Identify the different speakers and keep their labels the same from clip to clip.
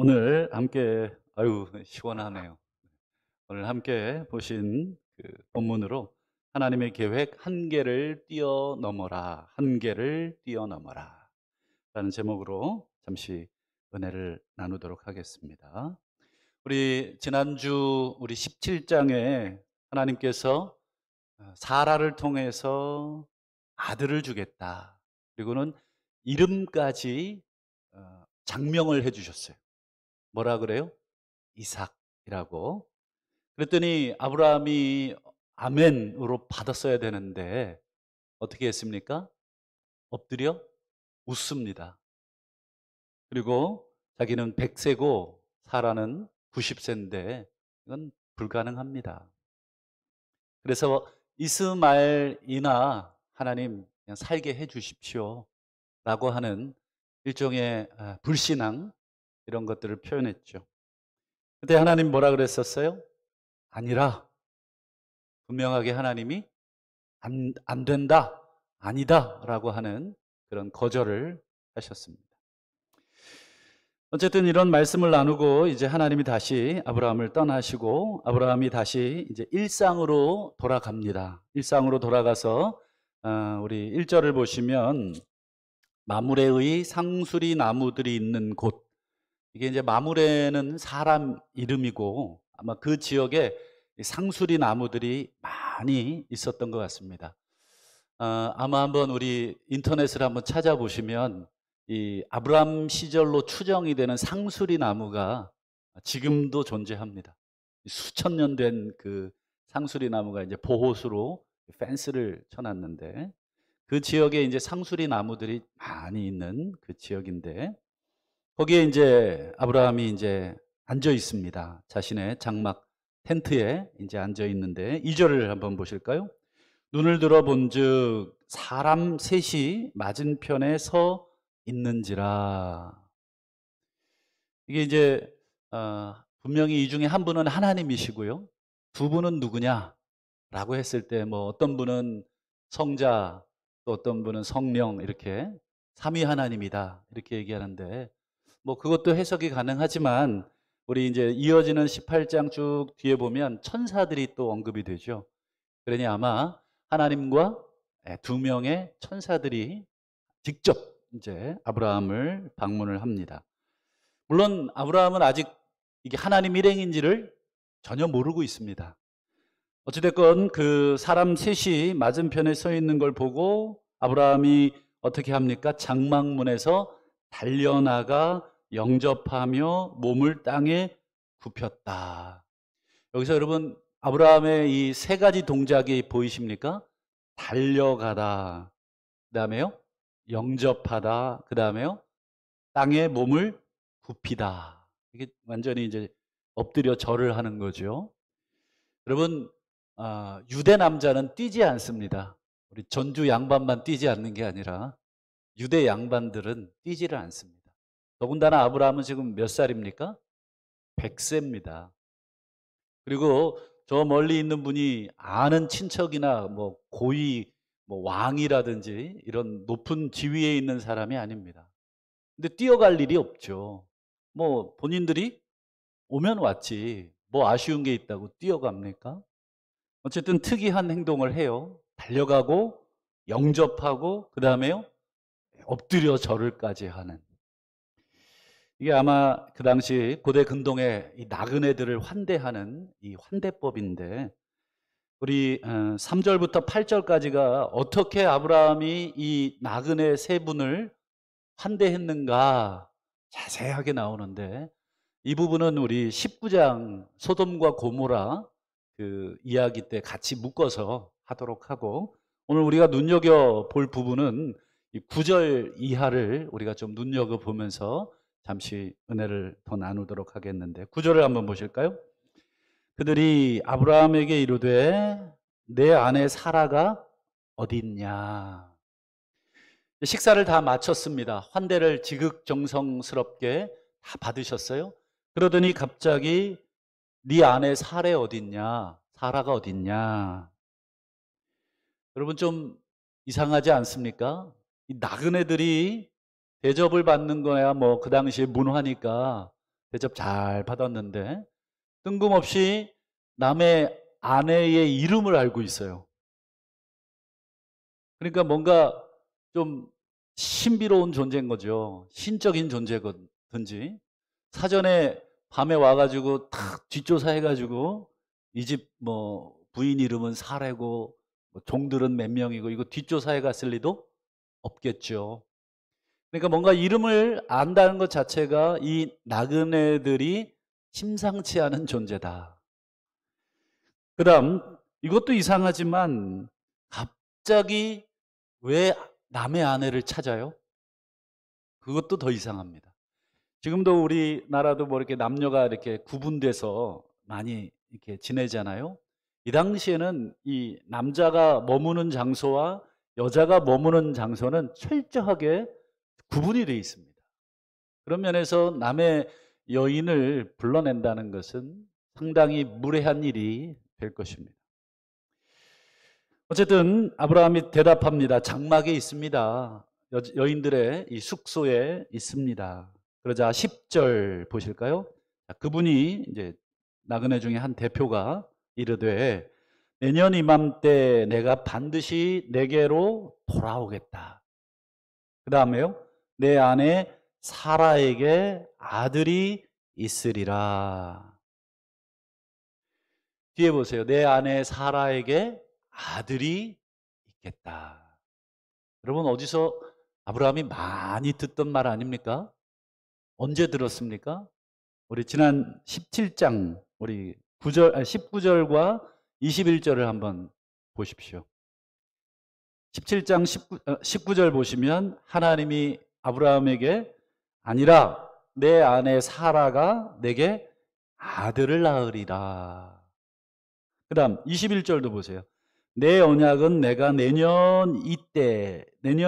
Speaker 1: 오늘 함께 시원하네요. 오늘 함께 보신 그 본문으로 하나님의 계획 한계를 뛰어넘어라. 한계를 뛰어넘어라. 라는 제목으로 잠시 은혜를 나누도록 하겠습니다. 우리 지난주 우리 17장에 하나님께서 사라를 통해서 아들을 주겠다. 그리고는 이름까지 장명을 해 주셨어요. 뭐라 그래요? 이삭이라고. 그랬더니 아브라함이 아멘으로 받았어야 되는데 어떻게 했습니까? 엎드려 웃습니다. 그리고 자기는 100세고 사라는 90세인데 이건 불가능합니다. 그래서 이스마엘이나 하나님 그냥 살게 해 주십시오 라고 하는 일종의 불신앙, 이런 것들을 표현했죠. 그때 하나님 뭐라 그랬었어요? 아니라. 분명하게 하나님이 안 된다, 아니다 라고 하는 그런 거절을 하셨습니다. 어쨌든 이런 말씀을 나누고 이제 하나님이 다시 아브라함을 떠나시고 아브라함이 다시 이제 일상으로 돌아갑니다. 일상으로 돌아가서 우리 1절을 보시면 마므레의 상수리 나무들이 있는 곳, 이게 이제 마므레는 사람 이름이고 아마 그 지역에 상수리 나무들이 많이 있었던 것 같습니다. 아마 한번 우리 인터넷을 한번 찾아보시면 이 아브람 시절로 추정이 되는 상수리 나무가 지금도 존재합니다. 수천 년 된 그 상수리 나무가 이제 보호수로 펜스를 쳐놨는데 그 지역에 이제 상수리 나무들이 많이 있는 그 지역인데 거기에 이제 아브라함이 이제 앉아 있습니다. 자신의 장막 텐트에 이제 앉아 있는데 2절을 한번 보실까요? 눈을 들어 본즉 사람 셋이 맞은편에 서 있는지라. 이게 이제 분명히 이 중에 한 분은 하나님이시고요. 두 분은 누구냐라고 했을 때 뭐 어떤 분은 성자, 또 어떤 분은 성령, 이렇게 삼위 하나님이다 이렇게 얘기하는데 뭐 그것도 해석이 가능하지만 우리 이제 이어지는 18장 쭉 뒤에 보면 천사들이 또 언급이 되죠. 그러니 아마 하나님과 두 명의 천사들이 직접 이제 아브라함을 방문을 합니다. 물론 아브라함은 아직 이게 하나님 일행인지를 전혀 모르고 있습니다. 어찌됐건 그 사람 셋이 맞은편에 서 있는 걸 보고 아브라함이 어떻게 합니까? 장막문에서 달려나가 영접하며 몸을 땅에 굽혔다. 여기서 여러분 아브라함의 이 세 가지 동작이 보이십니까? 달려가다, 그 다음에요 영접하다, 그 다음에요 땅에 몸을 굽히다. 이게 완전히 이제 엎드려 절을 하는 거죠. 여러분 유대 남자는 뛰지 않습니다. 우리 전주 양반만 뛰지 않는 게 아니라 유대 양반들은 뛰지를 않습니다. 더군다나 아브라함은 지금 몇 살입니까? 100세입니다. 그리고 저 멀리 있는 분이 아는 친척이나 뭐 고위 뭐 왕이라든지 이런 높은 지위에 있는 사람이 아닙니다. 근데 뛰어갈 일이 없죠. 뭐 본인들이 오면 왔지 뭐 아쉬운 게 있다고 뛰어갑니까? 어쨌든 특이한 행동을 해요. 달려가고 영접하고 그 다음에요 엎드려 절을까지 하는. 이게 아마 그 당시 고대 근동의 이 나그네들을 환대하는 이 환대법인데 우리 3절부터 8절까지가 어떻게 아브라함이 이 나그네 세 분을 환대했는가 자세하게 나오는데 이 부분은 우리 19장 소돔과 고모라 그 이야기 때 같이 묶어서 하도록 하고 오늘 우리가 눈여겨볼 부분은 이 9절 이하를 우리가 좀 눈여겨보면서 잠시 은혜를 더 나누도록 하겠는데 9절을 한번 보실까요? 그들이 아브라함에게 이르되 내 아내 사라가 어디 있냐. 식사를 다 마쳤습니다. 환대를 지극정성스럽게 다 받으셨어요. 그러더니 갑자기 네 아내 사라 어디 있냐, 사라가 어디 있냐. 여러분 좀 이상하지 않습니까? 이 나그네들이 대접을 받는 거야 뭐 그 당시에 문화니까 대접 잘 받았는데 뜬금없이 남의 아내의 이름을 알고 있어요. 그러니까 뭔가 좀 신비로운 존재인 거죠. 신적인 존재든지. 사전에 밤에 와가지고 탁 뒷조사 해가지고 이 집 뭐 부인 이름은 사래고 뭐 종들은 몇 명이고 이거 뒷조사해 갔을 리도 없겠죠. 그러니까 뭔가 이름을 안다는 것 자체가 이 나그네들이 심상치 않은 존재다. 그다음 이것도 이상하지만 갑자기 왜 남의 아내를 찾아요? 그것도 더 이상합니다. 지금도 우리나라도 뭐 이렇게 남녀가 이렇게 구분돼서 많이 이렇게 지내잖아요. 이 당시에는 이 남자가 머무는 장소와 여자가 머무는 장소는 철저하게 구분이 되어 있습니다. 그런 면에서 남의 여인을 불러낸다는 것은 상당히 무례한 일이 될 것입니다. 어쨌든 아브라함이 대답합니다. 장막에 있습니다. 여인들의 이 숙소에 있습니다. 그러자 10절 보실까요? 그분이 이제 나그네 중에 한 대표가 이르되 내년 이맘때 내가 반드시 내게로 돌아오겠다. 그 다음에요. 내 아내 사라에게 아들이 있으리라. 뒤에 보세요. 내 아내 사라에게 아들이 있겠다. 여러분 어디서 아브라함이 많이 듣던 말 아닙니까? 언제 들었습니까? 우리 지난 17장 우리 19절과 21절을 한번 보십시오. 17장 19절 보시면 하나님이 아브라함에게 아니라 내 아내 사라가 내게 아들을 낳으리라. 그 다음 21절도 보세요. 내 언약은 내가 내년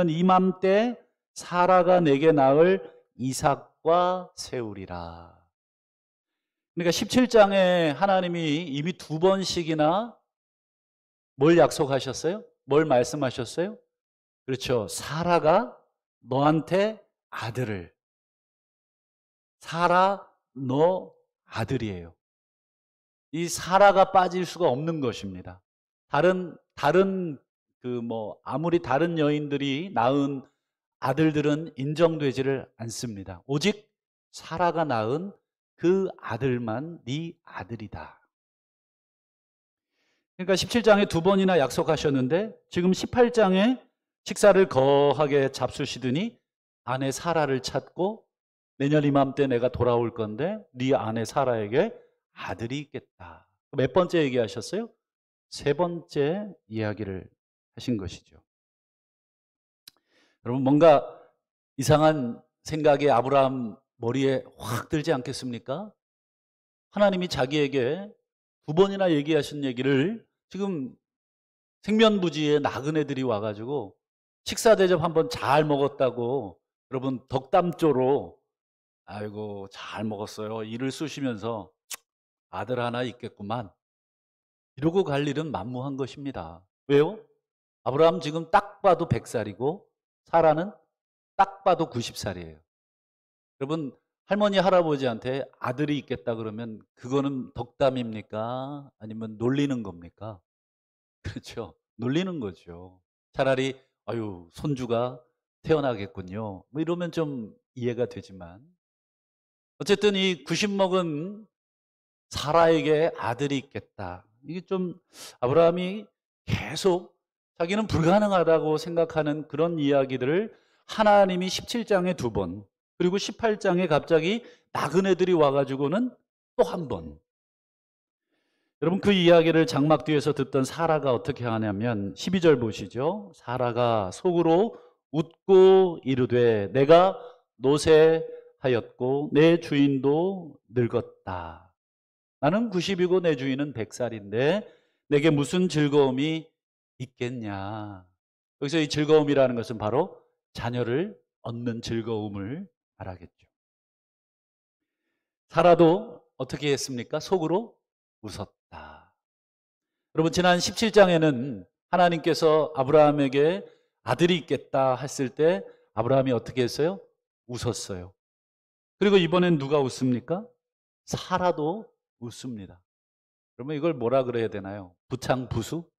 Speaker 1: 이맘때 사라가 내게 낳을 이삭과 세우리라. 그러니까 17장에 하나님이 이미 2번씩이나 뭘 약속하셨어요? 뭘 말씀하셨어요? 그렇죠. 사라가 너한테 아들을. 사라 너 아들이에요. 이 사라가 빠질 수가 없는 것입니다. 다른 아무리 다른 여인들이 낳은 아들들은 인정되지를 않습니다. 오직 사라가 낳은 그 아들만 네 아들이다. 그러니까 17장에 2번이나 약속하셨는데 지금 18장에 식사를 거하게 잡수시더니 아내 사라를 찾고 내년 이맘때 내가 돌아올 건데 네 아내 사라에게 아들이 있겠다. 몇 번째 얘기하셨어요? 3번째 이야기를 하신 것이죠. 여러분 뭔가 이상한 생각이 아브라함 머리에 확 들지 않겠습니까? 하나님이 자기에게 2번이나 얘기하신 얘기를 지금 생면부지에 나그네들이 와가지고 식사 대접 한번 잘 먹었다고 여러분 덕담조로 아이고 잘 먹었어요 이를 쑤시면서 아들 하나 있겠구만 이러고 갈 일은 만무한 것입니다. 왜요? 아브라함 지금 딱 봐도 100살이고 사라는 딱 봐도 90살이에요. 여러분 할머니 할아버지한테 아들이 있겠다 그러면 그거는 덕담입니까? 아니면 놀리는 겁니까? 그렇죠. 놀리는 거죠. 차라리 아유 손주가 태어나겠군요. 뭐 이러면 좀 이해가 되지만 어쨌든 이 90 먹은 사라에게 아들이 있겠다. 이게 좀 아브라함이 계속 자기는 불가능하다고 생각하는 그런 이야기들을 하나님이 17장에 2번 그리고 18장에 갑자기 나그네들이 와가지고는 또 한 번. 여러분 그 이야기를 장막 뒤에서 듣던 사라가 어떻게 하냐면 12절 보시죠. 사라가 속으로 웃고 이르되 내가 노쇠하였고 내 주인도 늙었다. 나는 90이고 내 주인은 100살인데 내게 무슨 즐거움이 있겠냐. 여기서 이 즐거움이라는 것은 바로 자녀를 얻는 즐거움을 말하겠죠. 사라도 어떻게 했습니까? 속으로 웃었다. 여러분 지난 17장에는 하나님께서 아브라함에게 아들이 있겠다 했을 때 아브라함이 어떻게 했어요? 웃었어요. 그리고 이번엔 누가 웃습니까? 사라도 웃습니다. 그러면 이걸 뭐라 그래야 되나요? 부창부수?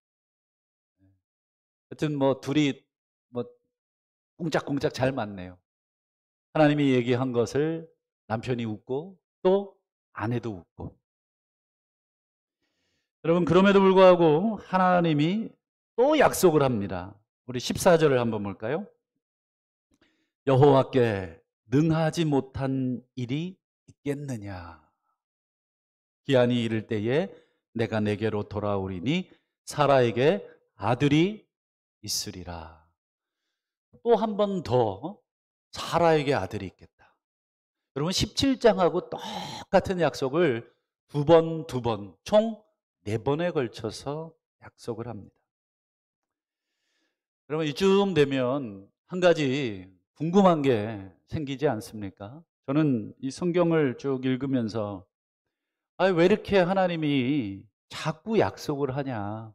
Speaker 1: 하여튼 뭐 둘이 뭐 꿍짝꿍짝 잘 맞네요. 하나님이 얘기한 것을 남편이 웃고 또 아내도 웃고. 여러분, 그럼에도 불구하고 하나님이 또 약속을 합니다. 우리 14절을 한번 볼까요? 여호와께 능하지 못한 일이 있겠느냐? 기한이 이를 때에 내가 내게로 돌아오리니 사라에게 아들이 있으리라. 또 한 번 더 사라에게 아들이 있겠다. 여러분, 17장하고 똑같은 약속을 두 번, 총 4번에 걸쳐서 약속을 합니다. 여러분, 이쯤 되면 한 가지 궁금한 게 생기지 않습니까? 저는 이 성경을 쭉 읽으면서 왜 이렇게 하나님이 자꾸 약속을 하냐?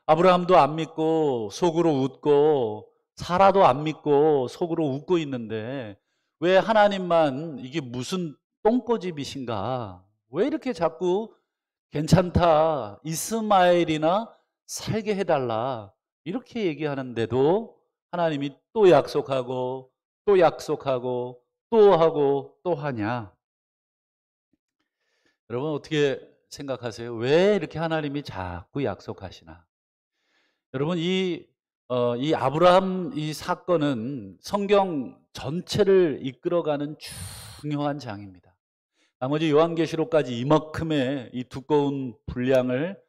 Speaker 1: 아브라함도 안 믿고 속으로 웃고 사라도 안 믿고 속으로 웃고 있는데 왜 하나님만 이게 무슨 똥꼬집이신가? 왜 이렇게 자꾸 괜찮다, 이스마엘이나 살게 해달라 이렇게 얘기하는데도 하나님이 또 약속하고 또 약속하고 또 하고 또 하냐? 여러분 어떻게 생각하세요? 왜 이렇게 하나님이 자꾸 약속하시나? 여러분 이 아브라함 이 사건은 성경 전체를 이끌어가는 중요한 장입니다. 나머지 요한계시록까지 이만큼의 이 두꺼운 분량을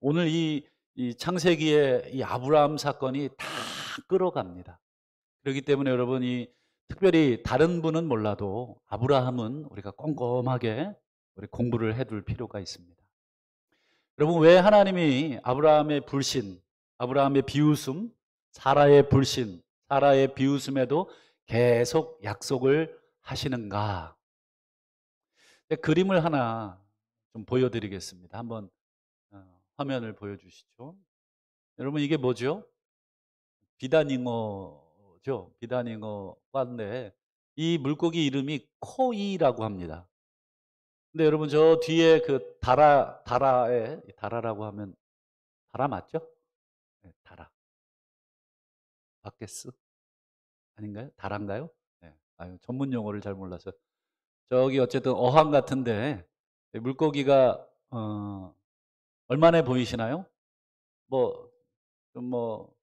Speaker 1: 오늘 이 창세기의 이 아브라함 사건이 다 끌어갑니다. 그렇기 때문에 여러분 특별히 다른 분은 몰라도 아브라함은 우리가 꼼꼼하게 우리 공부를 해둘 필요가 있습니다. 여러분 왜 하나님이 아브라함의 불신, 아브라함의 비웃음, 사라의 불신, 사라의 비웃음에도 계속 약속을 하시는가? 그림을 하나 좀 보여드리겠습니다. 한번 화면을 보여주시죠. 여러분 이게 뭐죠? 비단잉어죠. 비단잉어과인데 이 물고기 이름이 코이라고 합니다. 근데 여러분 저 뒤에 그 다라라고 하면 다라 맞죠? 네, 다라. 바게스 아닌가요? 다란가요? 네. 전문 용어를 잘 몰라서 저기 어쨌든 어항 같은데 물고기가 얼마나 보이시나요? 뭐 좀 뭐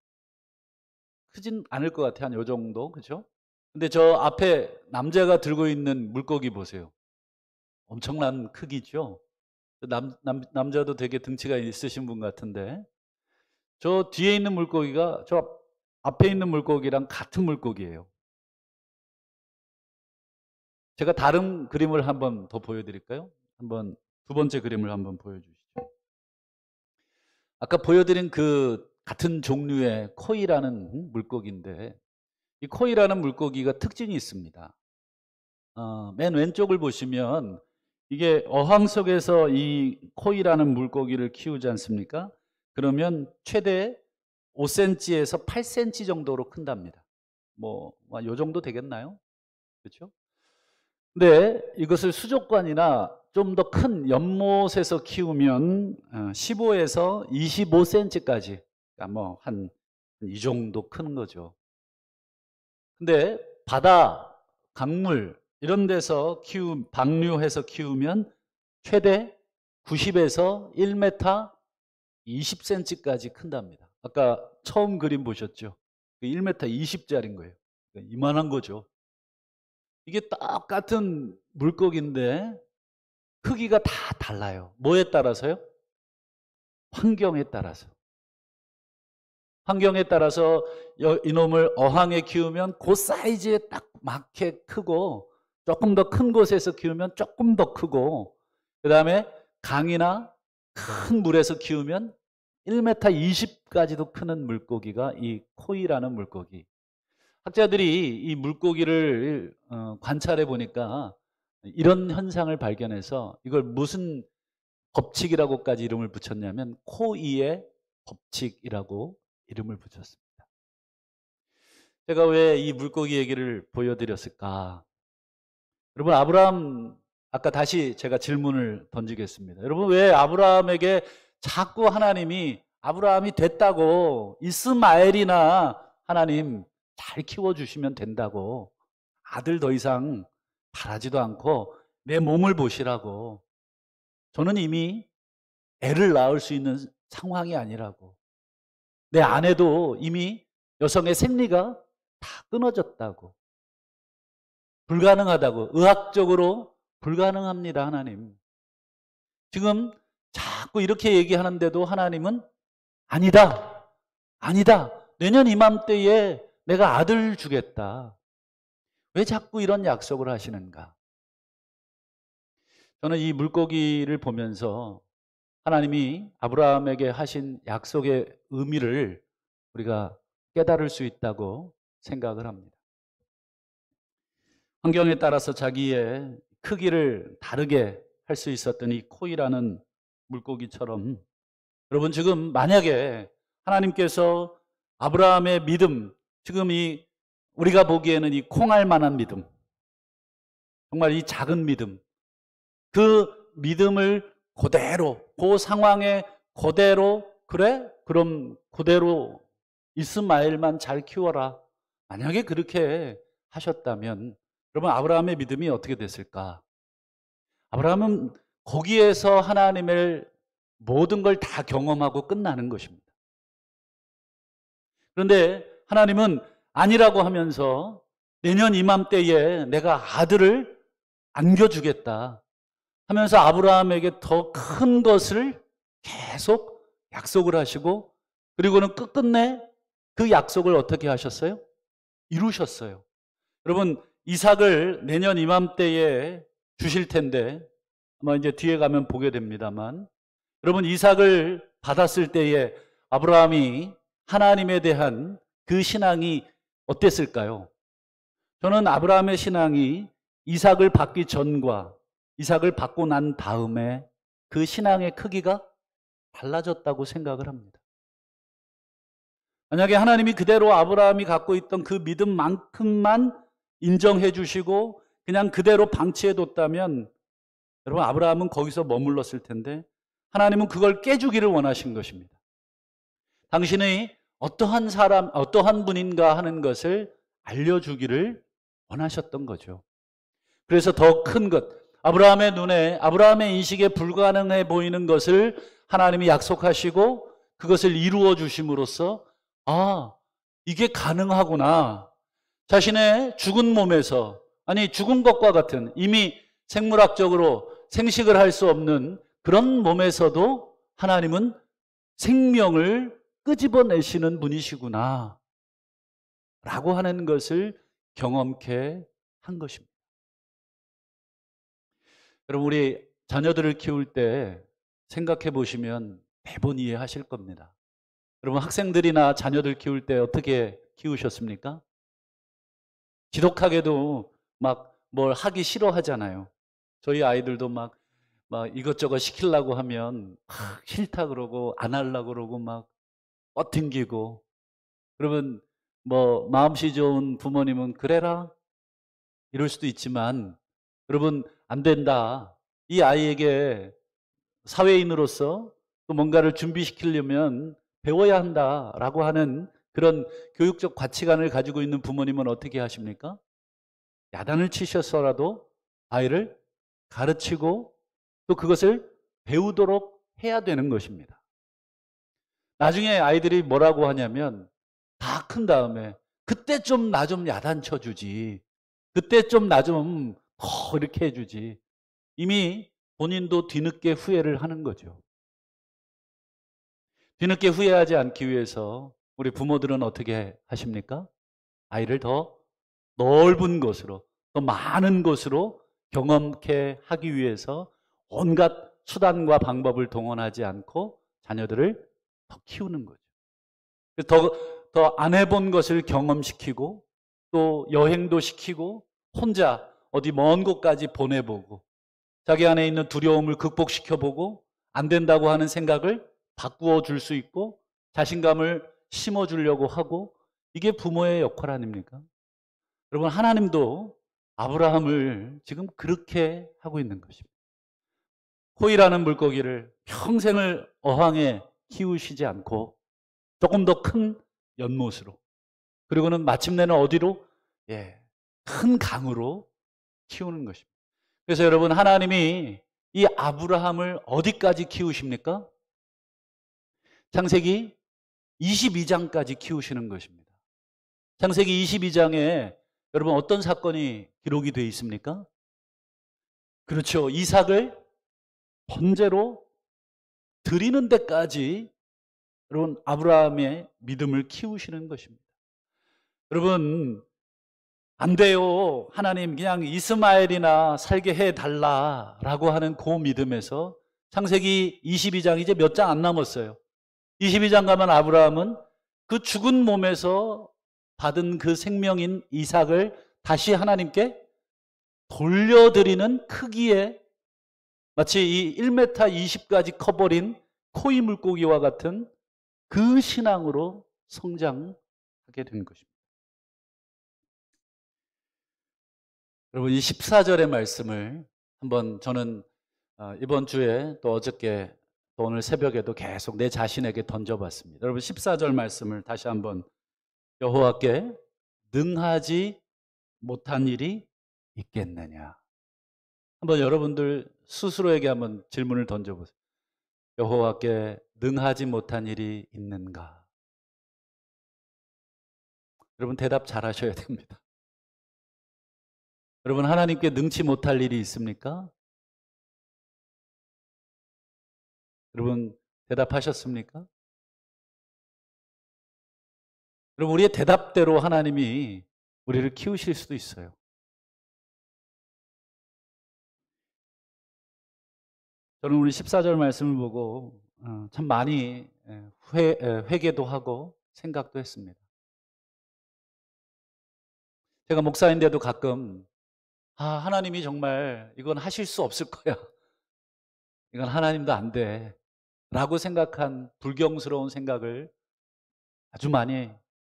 Speaker 1: 크진 않을 것 같아요. 한 요 정도 그죠? 근데 저 앞에 남자가 들고 있는 물고기 보세요. 엄청난 크기죠. 남자도 되게 등치가 있으신 분 같은데 저 뒤에 있는 물고기가 저 앞에 있는 물고기랑 같은 물고기예요. 제가 다른 그림을 한번 더 보여드릴까요? 한번 두 번째 그림을 한번 보여주시죠. 아까 보여드린 그 같은 종류의 코이라는 물고기인데 이 코이라는 물고기가 특징이 있습니다. 맨 왼쪽을 보시면 이게 어항 속에서 이 코이라는 물고기를 키우지 않습니까? 그러면 최대 5cm에서 8cm 정도로 큰답니다. 요 정도 되겠나요? 그렇죠? 근데 이것을 수족관이나 좀 더 큰 연못에서 키우면 15에서 25cm까지 그러니까 한 이 정도 큰 거죠. 근데 바다, 강물 이런 데서 방류해서 키우면 최대 90에서 1m 20cm까지 큰답니다. 아까 처음 그림 보셨죠? 1m 20짜리인 거예요. 그러니까 이만한 거죠. 이게 똑같은 물고기인데 크기가 다 달라요. 뭐에 따라서요? 환경에 따라서. 환경에 따라서 이놈을 어항에 키우면 그 사이즈에 딱 맞게 크고 조금 더 큰 곳에서 키우면 조금 더 크고 그 다음에 강이나 큰 물에서 키우면 1m 20까지도 크는 물고기가 이 코이라는 물고기. 학자들이 이 물고기를 관찰해 보니까 이런 현상을 발견해서 이걸 무슨 법칙이라고까지 이름을 붙였냐면 코이의 법칙이라고 이름을 붙였습니다. 제가 왜 이 물고기 얘기를 보여드렸을까? 여러분 아까 다시 제가 질문을 던지겠습니다. 여러분, 왜 아브라함에게 자꾸 아브라함이 됐다고, 이스마엘이나 하나님 잘 키워주시면 된다고, 아들 더 이상 바라지도 않고 내 몸을 보시라고, 저는 이미 애를 낳을 수 있는 상황이 아니라고, 내 아내도 이미 여성의 생리가 다 끊어졌다고, 불가능하다고, 의학적으로 불가능합니다, 하나님. 지금 자꾸 이렇게 얘기하는데도 하나님은 아니다, 아니다, 내년 이맘때에 내가 아들 주겠다. 왜 자꾸 이런 약속을 하시는가? 저는 이 물고기를 보면서 하나님이 아브라함에게 하신 약속의 의미를 우리가 깨달을 수 있다고 생각을 합니다. 환경에 따라서 자기의 크기를 다르게 할 수 있었던 이 코이라는 물고기처럼, 여러분, 지금 만약에 하나님께서 아브라함의 믿음, 지금 우리가 보기에는 이 콩알 만한 믿음, 정말 이 작은 믿음, 그 믿음을 그대로, 그 상황에 그대로, 그래? 그럼 그대로 이스마엘만 잘 키워라. 만약에 그렇게 하셨다면, 여러분, 아브라함의 믿음이 어떻게 됐을까? 아브라함은 거기에서 하나님의 모든 걸 다 경험하고 끝나는 것입니다. 그런데 하나님은 아니라고 하면서 내년 이맘때에 내가 아들을 안겨주겠다 하면서 아브라함에게 더 큰 것을 계속 약속을 하시고, 그리고는 끝끝내 그 약속을 어떻게 하셨어요? 이루셨어요. 여러분, 이삭을 내년 이맘때에 주실 텐데, 아마 이제 뒤에 가면 보게 됩니다만, 여러분, 이삭을 받았을 때에 아브라함이 하나님에 대한 그 신앙이 어땠을까요? 저는 아브라함의 신앙이 이삭을 받기 전과 이삭을 받고 난 다음에 그 신앙의 크기가 달라졌다고 생각을 합니다. 만약에 하나님이 그대로 아브라함이 갖고 있던 그 믿음만큼만 인정해 주시고 그냥 그대로 방치해 뒀다면, 여러분, 아브라함은 거기서 머물렀을 텐데 하나님은 그걸 깨주기를 원하신 것입니다. 당신이 어떠한 사람, 어떠한 분인가 하는 것을 알려주기를 원하셨던 거죠. 그래서 더 큰 것, 아브라함의 눈에, 아브라함의 인식에 불가능해 보이는 것을 하나님이 약속하시고 그것을 이루어 주심으로써, 아, 이게 가능하구나. 자신의 죽은 몸에서, 아니 죽은 것과 같은, 이미 생물학적으로 생식을 할 수 없는 그런 몸에서도 하나님은 생명을 끄집어내시는 분이시구나 라고 하는 것을 경험케 한 것입니다. 여러분, 우리 자녀들을 키울 때 생각해 보시면 대부분 이해하실 겁니다. 여러분, 학생들이나 자녀들 키울 때 어떻게 키우셨습니까? 지독하게도 막 뭘 하기 싫어하잖아요. 저희 아이들도 막 이것저것 시키려고 하면 싫다 그러고 안 하려고 그러고 막 뻗팅기고. 그러면 뭐 마음씨 좋은 부모님은 그래라 이럴 수도 있지만, 여러분, 안 된다. 이 아이에게 사회인으로서 또 뭔가를 준비시키려면 배워야 한다라고 하는 그런 교육적 가치관을 가지고 있는 부모님은 어떻게 하십니까? 야단을 치셔서라도 아이를 가르치고 또 그것을 배우도록 해야 되는 것입니다. 나중에 아이들이 뭐라고 하냐면, 다 큰 다음에 그때 좀 나 좀 야단쳐 주지, 그때 좀 나 좀 이렇게 해주지. 이미 본인도 뒤늦게 후회를 하는 거죠. 뒤늦게 후회하지 않기 위해서 우리 부모들은 어떻게 하십니까? 아이를 더 넓은 곳으로, 더 많은 곳으로 경험케 하기 위해서 온갖 수단과 방법을 동원하지 않고 자녀들을 더 키우는 거죠. 더 안 해본 것을 경험시키고 또 여행도 시키고 혼자 어디 먼 곳까지 보내보고 자기 안에 있는 두려움을 극복시켜보고 안 된다고 하는 생각을 바꾸어 줄 수 있고 자신감을 심어주려고 하고, 이게 부모의 역할 아닙니까? 여러분, 하나님도 아브라함을 지금 그렇게 하고 있는 것입니다. 호이라는 물고기를 평생을 어항에 키우시지 않고 조금 더 큰 연못으로, 그리고는 마침내는 어디로? 예, 큰 강으로 키우는 것입니다. 그래서 여러분, 하나님이 이 아브라함을 어디까지 키우십니까? 창세기 22장까지 키우시는 것입니다. 창세기 22장에 여러분 어떤 사건이 기록이 되어 있습니까? 그렇죠. 이삭을 번제로 드리는 데까지 여러분 아브라함의 믿음을 키우시는 것입니다. 여러분, 안 돼요. 하나님 그냥 이스마엘이나 살게 해달라라고 하는 그 믿음에서 창세기 22장 이제 몇 장 안 남았어요. 22장 가면 아브라함은 그 죽은 몸에서 받은 그 생명인 이삭을 다시 하나님께 돌려드리는 크기의, 마치 이 1m 20까지 커버린 코이 물고기와 같은 그 신앙으로 성장하게 된 것입니다. 여러분, 이 14절의 말씀을 한번 저는 이번 주에 또 어저께 또 오늘 새벽에도 계속 내 자신에게 던져봤습니다. 여러분, 14절 말씀을 다시 한번, 여호와께 능하지 못한 일이 있겠느냐. 한번 여러분들 스스로에게 한번 질문을 던져보세요. 여호와께 능하지 못한 일이 있는가? 여러분, 대답 잘 하셔야 됩니다. 여러분, 하나님께 능치 못할 일이 있습니까? 여러분, 대답하셨습니까? 여러분, 우리의 대답대로 하나님이 우리를 키우실 수도 있어요. 저는 우리 14절 말씀을 보고 참 많이 회개도 하고 생각도 했습니다. 제가 목사인데도 가끔 하나님이 정말 이건 하실 수 없을 거야. 이건 하나님도 안 돼. 라고 생각한 불경스러운 생각을 아주 많이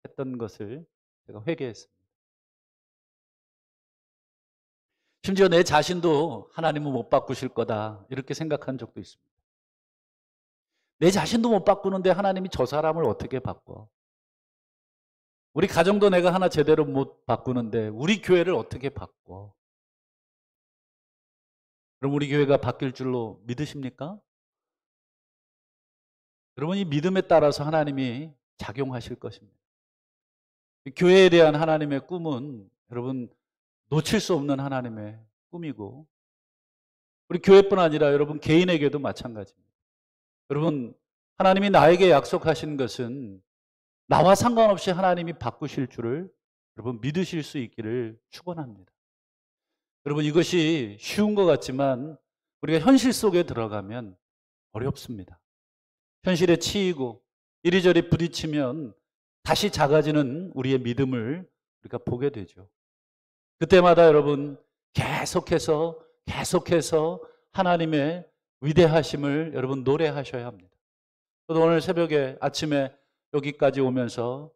Speaker 1: 했던 것을 제가 회개했습니다. 심지어 내 자신도 하나님은 못 바꾸실 거다 이렇게 생각한 적도 있습니다. 내 자신도 못 바꾸는데 하나님이 저 사람을 어떻게 바꿔? 우리 가정도 내가 하나 제대로 못 바꾸는데 우리 교회를 어떻게 바꿔? 그럼 우리 교회가 바뀔 줄로 믿으십니까? 여러분, 이 믿음에 따라서 하나님이 작용하실 것입니다. 교회에 대한 하나님의 꿈은 여러분 놓칠 수 없는 하나님의 꿈이고, 우리 교회뿐 아니라 여러분 개인에게도 마찬가지입니다. 여러분, 하나님이 나에게 약속하신 것은 나와 상관없이 하나님이 바꾸실 줄을 여러분 믿으실 수 있기를 축원합니다. 여러분, 이것이 쉬운 것 같지만 우리가 현실 속에 들어가면 어렵습니다. 현실에 치이고 이리저리 부딪히면 다시 작아지는 우리의 믿음을 우리가 보게 되죠. 그때마다 여러분 계속해서 하나님의 위대하심을 여러분 노래하셔야 합니다. 저도 오늘 새벽에 아침에 여기까지 오면서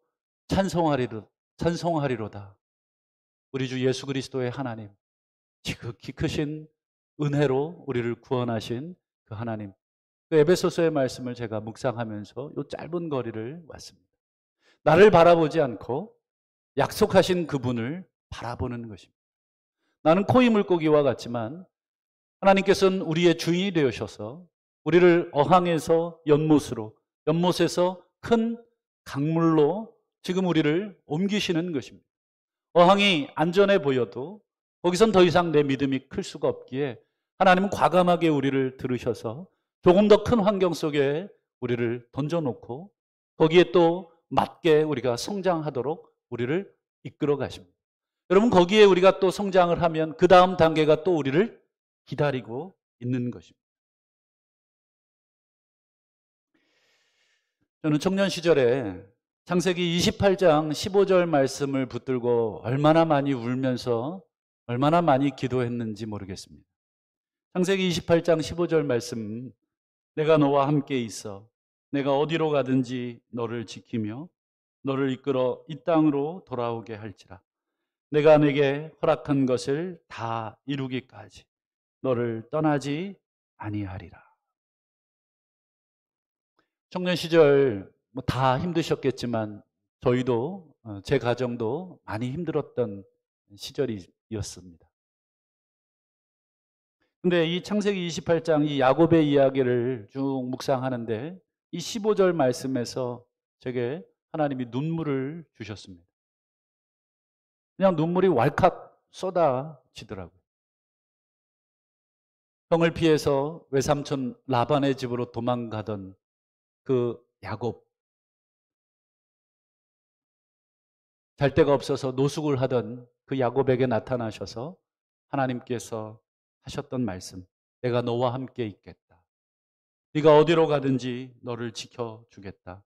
Speaker 1: 찬송하리로다. 우리 주 예수 그리스도의 하나님, 지극히 크신 은혜로 우리를 구원하신 그 하나님, 그 에베소서의 말씀을 제가 묵상하면서 이 짧은 거리를 왔습니다. 나를 바라보지 않고 약속하신 그분을 바라보는 것입니다. 나는 코이 물고기와 같지만 하나님께서는 우리의 주인이 되셔서 우리를 어항에서 연못으로, 연못에서 큰 강물로 지금 우리를 옮기시는 것입니다. 어항이 안전해 보여도 거기선 더 이상 내 믿음이 클 수가 없기에 하나님은 과감하게 우리를 들으셔서 조금 더 큰 환경 속에 우리를 던져놓고 거기에 또 맞게 우리가 성장하도록 우리를 이끌어 가십니다. 여러분, 거기에 우리가 또 성장을 하면 그 다음 단계가 또 우리를 기다리고 있는 것입니다. 저는 청년 시절에 창세기 28장 15절 말씀을 붙들고 얼마나 많이 울면서 얼마나 많이 기도했는지 모르겠습니다. 창세기 28장 15절 말씀, 내가 너와 함께 있어 내가 어디로 가든지 너를 지키며 너를 이끌어 이 땅으로 돌아오게 할지라. 내가 내게 허락한 것을 다 이루기까지 너를 떠나지 아니하리라. 청년 시절 뭐 다 힘드셨겠지만 저희도 제 가정도 많이 힘들었던 시절이었습니다. 근데 이 창세기 28장 이 야곱의 이야기를 쭉 묵상하는데 이 15절 말씀에서 제게 하나님이 눈물을 주셨습니다. 그냥 눈물이 왈칵 쏟아지더라고요. 형을 피해서 외삼촌 라반의 집으로 도망가던 그 야곱, 잘 데가 없어서 노숙을 하던 그 야곱에게 나타나셔서 하나님께서 하셨던 말씀, 내가 너와 함께 있겠다. 네가 어디로 가든지 너를 지켜주겠다.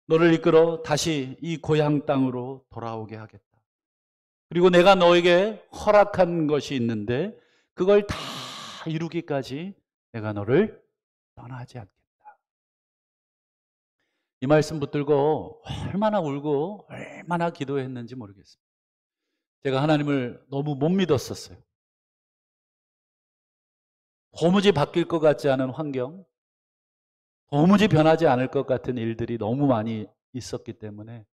Speaker 1: 너를 이끌어 다시 이 고향 땅으로 돌아오게 하겠다. 그리고 내가 너에게 허락한 것이 있는데 그걸 다 이루기까지 내가 너를 떠나지 않겠다. 이 말씀 붙들고 얼마나 울고 얼마나 기도했는지 모르겠습니다. 제가 하나님을 너무 못 믿었었어요. 도무지 바뀔 것 같지 않은 환경, 도무지 변하지 않을 것 같은 일들이 너무 많이 있었기 때문에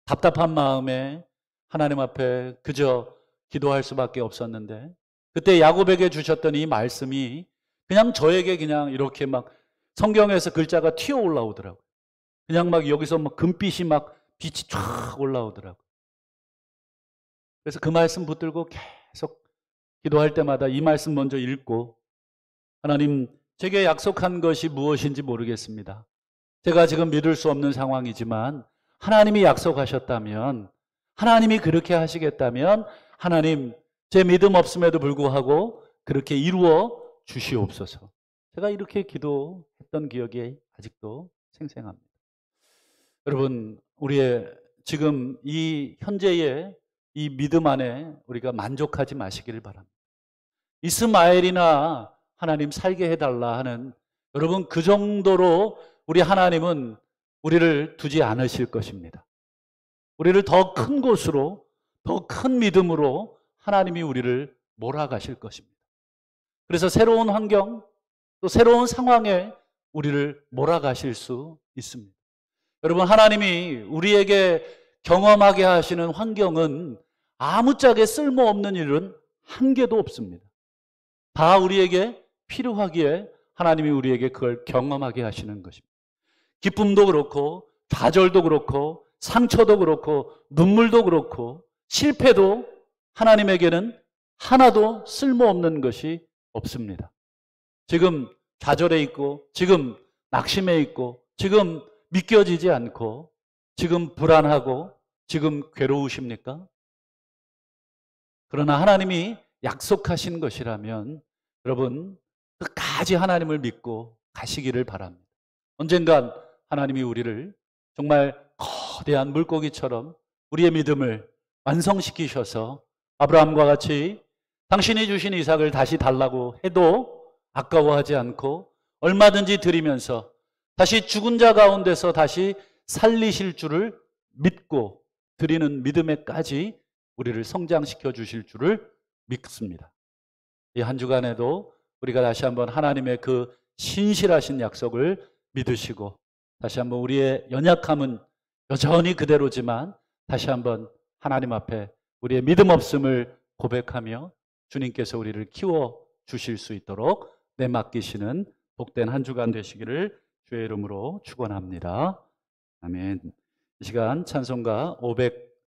Speaker 1: 답답한 마음에 하나님 앞에 그저 기도할 수밖에 없었는데 그때 야곱에게 주셨던 이 말씀이 그냥 저에게 그냥 이렇게 막 성경에서 글자가 튀어 올라오더라고요. 그냥 막 여기서 막 금빛이 막 빛이 쫙 올라오더라고요. 그래서 그 말씀 붙들고 계속 기도할 때마다 이 말씀 먼저 읽고 하나님 제게 약속한 것이 무엇인지 모르겠습니다. 제가 지금 믿을 수 없는 상황이지만 하나님이 약속하셨다면 하나님이 그렇게 하시겠다면 하나님 제 믿음 없음에도 불구하고 그렇게 이루어 주시옵소서. 제가 이렇게 기도했던 기억이 아직도 생생합니다. 여러분 우리의 지금 이 현재의 이 믿음 안에 우리가 만족하지 마시기를 바랍니다. 이스마엘이나 하나님 살게 해달라 하는 여러분 그 정도로 우리 하나님은 우리를 두지 않으실 것입니다. 우리를 더 큰 곳으로 더 큰 믿음으로 하나님이 우리를 몰아가실 것입니다. 그래서 새로운 환경 또 새로운 상황에 우리를 몰아가실 수 있습니다. 여러분 하나님이 우리에게 경험하게 하시는 환경은 아무짝에 쓸모없는 일은 한 개도 없습니다. 다 우리에게 필요하기에 하나님이 우리에게 그걸 경험하게 하시는 것입니다. 기쁨도 그렇고 좌절도 그렇고 상처도 그렇고 눈물도 그렇고 실패도 하나님에게는 하나도 쓸모없는 것이 없습니다. 지금 좌절해 있고 지금 낙심해 있고 지금 믿겨지지 않고 지금 불안하고 지금 괴로우십니까? 그러나 하나님이 약속하신 것이라면 여러분 끝까지 하나님을 믿고 가시기를 바랍니다. 언젠간 하나님이 우리를 정말 거대한 물고기처럼 우리의 믿음을 완성시키셔서 아브라함과 같이 당신이 주신 이삭을 다시 달라고 해도 아까워하지 않고 얼마든지 드리면서 다시 죽은 자 가운데서 다시 살리실 줄을 믿고 드리는 믿음에까지 우리를 성장시켜 주실 줄을 믿습니다. 이 한 주간에도 우리가 다시 한번 하나님의 그 신실하신 약속을 믿으시고 다시 한번 우리의 연약함은 여전히 그대로지만 다시 한번 하나님 앞에 우리의 믿음 없음을 고백하며 주님께서 우리를 키워 주실 수 있도록 내맡기시는 복된 한 주간 되시기를 주의 이름으로 축원합니다. 아멘. 이 시간 찬송가 500